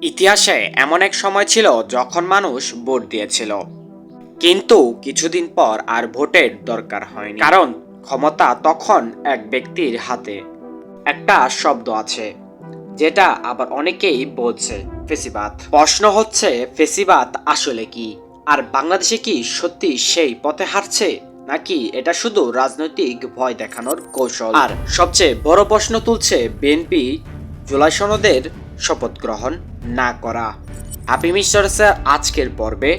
ইতিহাসে এমন এক সময় ছিল যখন মানুষ ভোট দিয়েছিল, কিন্তু কিছুদিন পর আর ভোটের দরকার হয়নি, কারণ ক্ষমতা তখন এক ব্যক্তির হাতে। একটা শব্দ আছে যেটা আবার অনেকেই বলছে ফেসিবাদ। প্রশ্ন হচ্ছে, ফেসিবাদ আসলে কি? আর বাংলাদেশে কি সত্যি সেই পথে হাঁটছে, নাকি এটা শুধু রাজনৈতিক ভয় দেখানোর কৌশল? আর সবচেয়ে বড় প্রশ্ন তুলছে বিএনপি জুলাই সনদের শপথ গ্রহণ না করা। হ্যাপি মিস্টার স্যার, আজকের পর্বে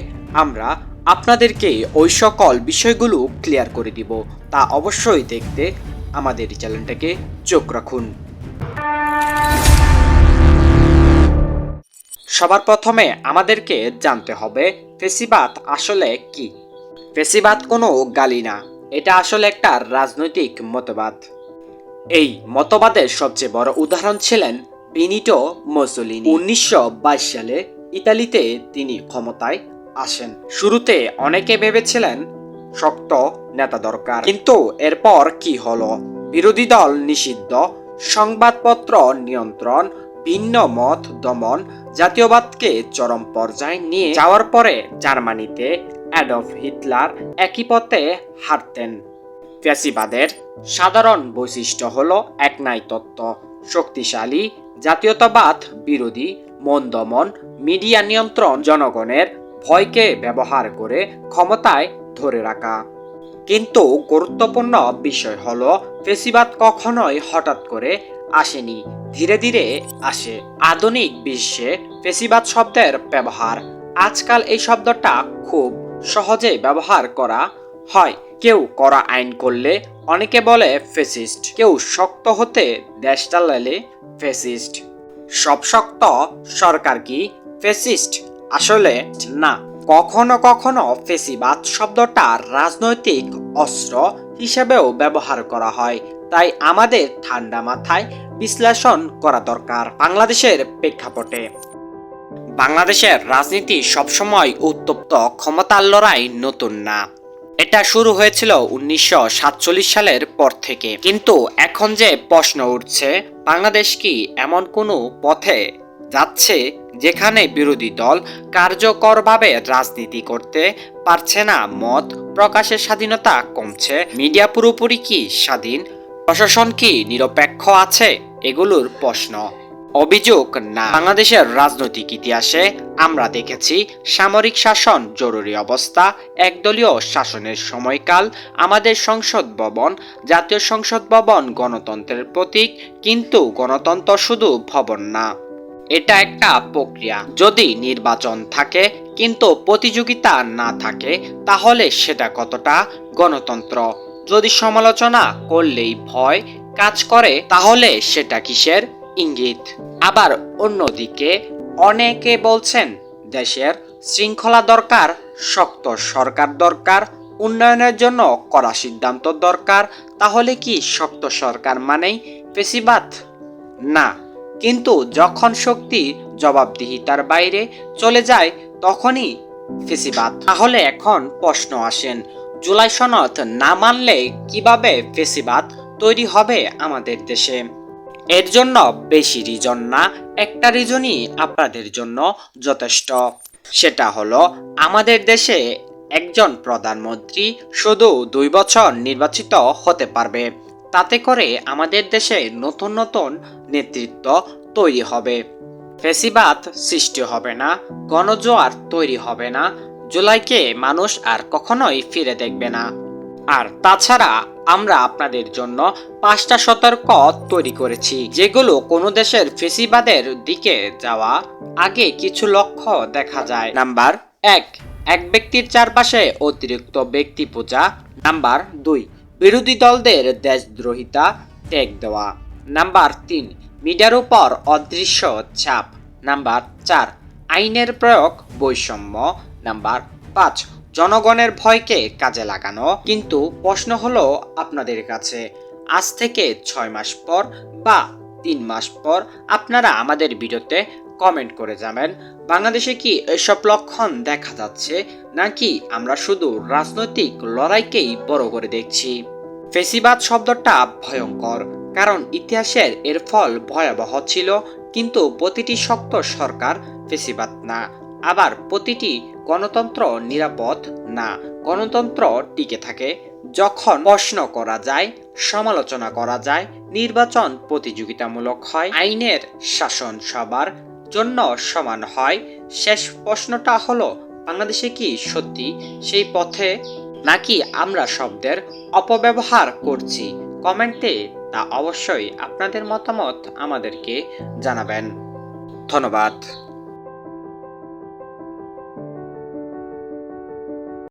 আমরা আপনাদেরকে ওই সকল বিষয়গুলো ক্লিয়ার করে দিব। তা অবশ্যই দেখতে আমাদের চ্যানেলটাকে চোখ রাখুন। সবার প্রথমে আমাদেরকে জানতে হবে ফেসিবাদ আসলে কি। ফেসিবাদ কোনো গালি না, এটা আসলে একটা রাজনৈতিক মতবাদ। এই মতবাদের সবচেয়ে বড় উদাহরণ ছিলেন বেনিটো মুসোলিনি। 1922 সালে ইতালিতে তিনি ক্ষমতায় আসেন। শুরুতে অনেকে ভেবেছিলেন শক্ত নেতা দরকার, কিন্তু এরপর কি হলো? বিরোধী দল নিষিদ্ধ, সংবাদপত্র নিয়ন্ত্রণ, ভিন্ন মত দমন, জাতীয়বাদকে চরম পর্যায়ে নিয়ে যাওয়ার পরে জার্মানিতে অ্যাডলফ হিটলার একই পথে হাঁটতেন। ফ্যাসিবাদের সাধারণ বৈশিষ্ট্য হলো একনায়কত্ব, শক্তিশালী জাতীয়তাবাদ বিরোধী, মন দমন, মিডিয়া নিয়ন্ত্রণ, জনগণের ভয়কে ব্যবহার করে ক্ষমতায় ধরে রাখা। কিন্তু গুরুত্বপূর্ণ বিষয় হলো ফেসিবাদ কখনোই হঠাৎ করে আসেনি, ধীরে ধীরে আসে। আধুনিক বিশ্বে ফেসিবাদ শব্দের ব্যবহার আজকাল এই শব্দটা খুব সহজে ব্যবহার করা হয়। কেউ কড়া আইন করলে অনেকে বলে ফেসিস্ট, কেউ শক্ত হতে দেশ চালালে ফেসিস্ট। সব শক্ত সরকার কি ফেসিস্ট? আসলে না। কখনো কখনো ফেসিবাদ শব্দটা রাজনৈতিক অস্ত্র হিসেবেও ব্যবহার করা হয়, তাই আমাদের ঠান্ডা মাথায় বিশ্লেষণ করা দরকার। বাংলাদেশের প্রেক্ষাপটে বাংলাদেশের রাজনীতি সবসময় উত্তপ্ত, ক্ষমতার লড়াই নতুন না। এটা শুরু হয়েছিল 1947 সালের পর থেকে। কিন্তু এখন যে প্রশ্ন উঠছে, বাংলাদেশ কি এমন কোনো পথে যাচ্ছে যেখানে বিরোধী দল কার্যকরভাবে রাজনীতি করতে পারছে না? মত প্রকাশের স্বাধীনতা কমছে, মিডিয়া পুরোপুরি কি স্বাধীন, প্রশাসন কি নিরপেক্ষ আছে? এগুলোর প্রশ্ন। অভিযোগ না। বাংলাদেশের রাজনৈতিক ইতিহাসে আমরা দেখেছি সামরিক শাসন, জরুরি অবস্থা, একদলীয় শাসনের সময়কাল, আমাদের সংসদ ভবন, জাতীয় সংসদ ভবন গণতন্ত্রের প্রতীক। কিন্তু গণতন্ত্র শুধু ভবন না, এটা একটা প্রক্রিয়া। যদি নির্বাচন থাকে কিন্তু প্রতিযোগিতা না থাকে, তাহলে সেটা কতটা গণতন্ত্র? যদি সমালোচনা করলেই ভয় কাজ করে, তাহলে সেটা কিসের ইঙ্গিত? আবার অন্যদিকে অনেকে বলছেন দেশের শৃঙ্খলা দরকার, শক্ত সরকার দরকার, উন্নয়নের জন্য কড়া সিদ্ধান্ত দরকার। তাহলে কি শক্ত সরকার মানেই ফেসিবাদ? না। কিন্তু যখন শক্তি জবাবদিহিতার বাইরে চলে যায়, তখনই ফেসিবাদ। তাহলে এখন প্রশ্ন আসেন, জুলাই সনদ না মানলে কিভাবে ফেসিবাদ তৈরি হবে আমাদের দেশে? এর জন্য বেশি রিজন না, একটা রিজনই আপনাদের জন্য যথেষ্ট। সেটা হলো, আমাদের দেশে একজন প্রধানমন্ত্রী শুধু 2 বছর নির্বাচিত হতে পারবে। তাতে করে আমাদের দেশে নতুন নতুন নেতৃত্ব তৈরি হবে, ফেসিবাদ সৃষ্টি হবে না, গণজোয়ার তৈরি হবে না, জুলাইকে মানুষ আর কখনোই ফিরে দেখবে না। আর তাছাড়া আমরা আপনাদের জন্য 5টা সতর্ক তৈরি করেছি, যেগুলো কোনো দেশের ফেসিবাদের দিকে যাওয়া আগে কিছু লক্ষ্য দেখা যায়। নাম্বার 1, এক ব্যক্তির চারপাশে অতিরিক্ত ব্যক্তি পূজা। নাম্বার 2, বিরোধী দলদের দেশদ্রোহিতা ট্যাগ দেওয়া। নাম্বার 3, মিডিয়ার উপর অদৃশ্য চাপ। নাম্বার 4, আইনের প্রয়োগ বৈষম্য। নাম্বার 5, জনগণের ভয়কে কাজে লাগানো। কিন্তু প্রশ্ন হলো আপনাদের কাছে, আজ থেকে 6 মাস পর বা 3 মাস পর আপনারা আমাদের ভিডিওতে কমেন্ট করে যাবেন, বাংলাদেশে কি এসব লক্ষণ দেখা যাচ্ছে, নাকি আমরা শুধু রাজনৈতিক লড়াইকেই বড় করে দেখছি? ফেসিবাদ শব্দটা ভয়ঙ্কর, কারণ ইতিহাসের এর ফল ভয়াবহ ছিল, কিন্তু প্রতিটি শক্ত সরকার ফেসিবাদ না, আবার প্রতিটি গণতন্ত্র নিরাপদ না। গণতন্ত্র টিকে থাকে যখন প্রশ্ন করা যায়, সমালোচনা করা যায়, নির্বাচন প্রতিযোগিতামূলক হয়, আইনের শাসন সবার জন্য সমান হয়। শেষ প্রশ্নটা হলো, বাংলাদেশে কি সত্যি সেই পথে, নাকি আমরা শব্দের অপব্যবহার করছি? কমেন্টে তা অবশ্যই আপনাদের মতামত আমাদেরকে জানাবেন। ধন্যবাদ।